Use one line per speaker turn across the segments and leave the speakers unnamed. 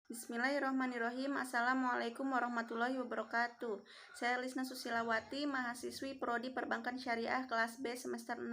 Bismillahirrahmanirrahim. Assalamualaikum warahmatullahi wabarakatuh. Saya Lisna Susilawati, mahasiswi Prodi Perbankan Syariah kelas B semester 6.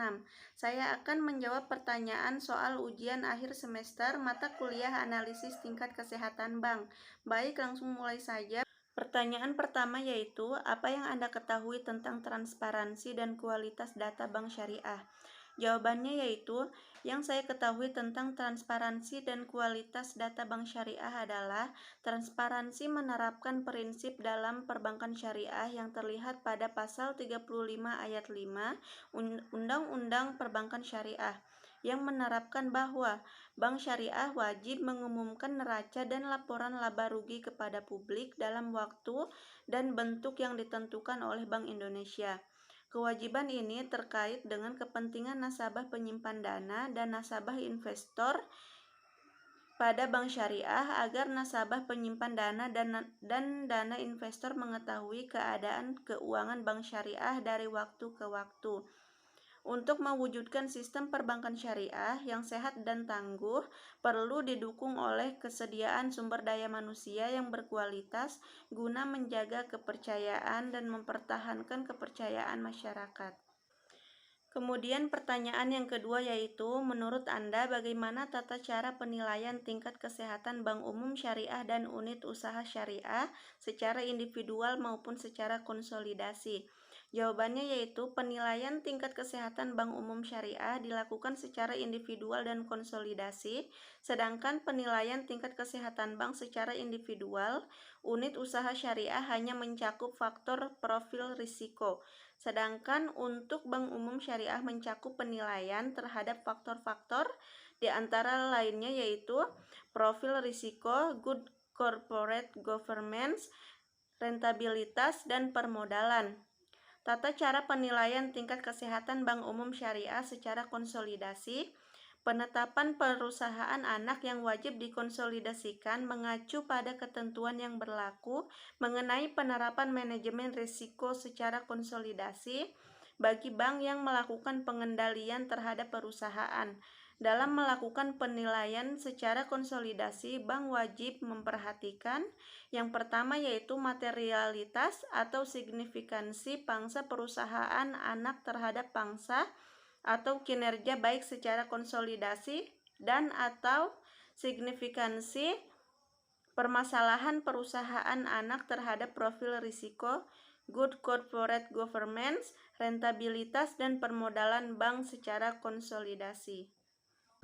Saya akan menjawab pertanyaan soal ujian akhir semester mata kuliah analisis tingkat kesehatan bank. Baik, langsung mulai saja. Pertanyaan pertama yaitu, apa yang Anda ketahui tentang transparansi dan kualitas data bank syariah? Jawabannya yaitu, yang saya ketahui tentang transparansi dan kualitas data bank syariah adalah transparansi menerapkan prinsip dalam perbankan syariah yang terlihat pada pasal 35 ayat 5 Undang-Undang Perbankan Syariah yang menerapkan bahwa bank syariah wajib mengumumkan neraca dan laporan laba rugi kepada publik dalam waktu dan bentuk yang ditentukan oleh Bank Indonesia. Kewajiban ini terkait dengan kepentingan nasabah penyimpan dana dan nasabah investor pada bank syariah agar nasabah penyimpan dana dan dana investor mengetahui keadaan keuangan bank syariah dari waktu ke waktu. Untuk mewujudkan sistem perbankan syariah yang sehat dan tangguh, perlu didukung oleh kesediaan sumber daya manusia yang berkualitas guna menjaga kepercayaan dan mempertahankan kepercayaan masyarakat. Kemudian pertanyaan yang kedua yaitu, menurut Anda bagaimana tata cara penilaian tingkat kesehatan bank umum syariah dan unit usaha syariah secara individual maupun secara konsolidasi? Jawabannya yaitu, penilaian tingkat kesehatan bank umum syariah dilakukan secara individual dan konsolidasi, sedangkan penilaian tingkat kesehatan bank secara individual, unit usaha syariah hanya mencakup faktor profil risiko. Sedangkan untuk bank umum syariah mencakup penilaian terhadap faktor-faktor di antara lainnya yaitu profil risiko, good corporate governance, rentabilitas, dan permodalan. Tata cara penilaian tingkat kesehatan bank umum syariah secara konsolidasi. Penetapan perusahaan anak yang wajib dikonsolidasikan mengacu pada ketentuan yang berlaku mengenai penerapan manajemen risiko secara konsolidasi bagi bank yang melakukan pengendalian terhadap perusahaan. Dalam melakukan penilaian secara konsolidasi, bank wajib memperhatikan yang pertama yaitu materialitas atau signifikansi pangsa perusahaan anak terhadap pangsa atau kinerja baik secara konsolidasi dan atau signifikansi permasalahan perusahaan anak terhadap profil risiko, good corporate governance, rentabilitas, dan permodalan bank secara konsolidasi.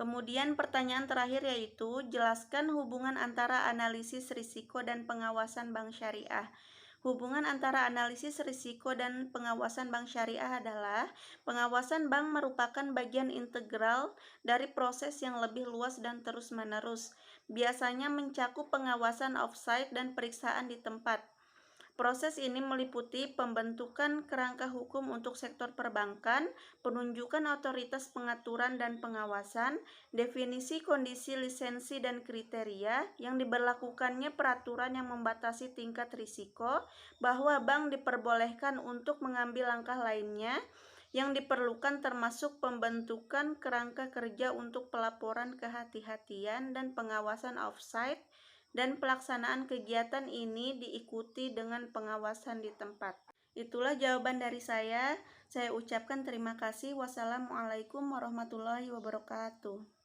Kemudian pertanyaan terakhir yaitu, jelaskan hubungan antara analisis risiko dan pengawasan bank syariah. Hubungan antara analisis risiko dan pengawasan bank syariah adalah, pengawasan bank merupakan bagian integral dari proses yang lebih luas dan terus-menerus. Biasanya mencakup pengawasan off-site dan periksaan di tempat. Proses ini meliputi pembentukan kerangka hukum untuk sektor perbankan, penunjukan otoritas pengaturan dan pengawasan, definisi kondisi lisensi dan kriteria, yang diberlakukannya peraturan yang membatasi tingkat risiko, bahwa bank diperbolehkan untuk mengambil langkah lainnya yang diperlukan termasuk pembentukan kerangka kerja untuk pelaporan kehati-hatian dan pengawasan off-site, dan pelaksanaan kegiatan ini diikuti dengan pengawasan di tempat. Itulah jawaban dari saya. Saya ucapkan terima kasih. Wassalamualaikum warahmatullahi wabarakatuh.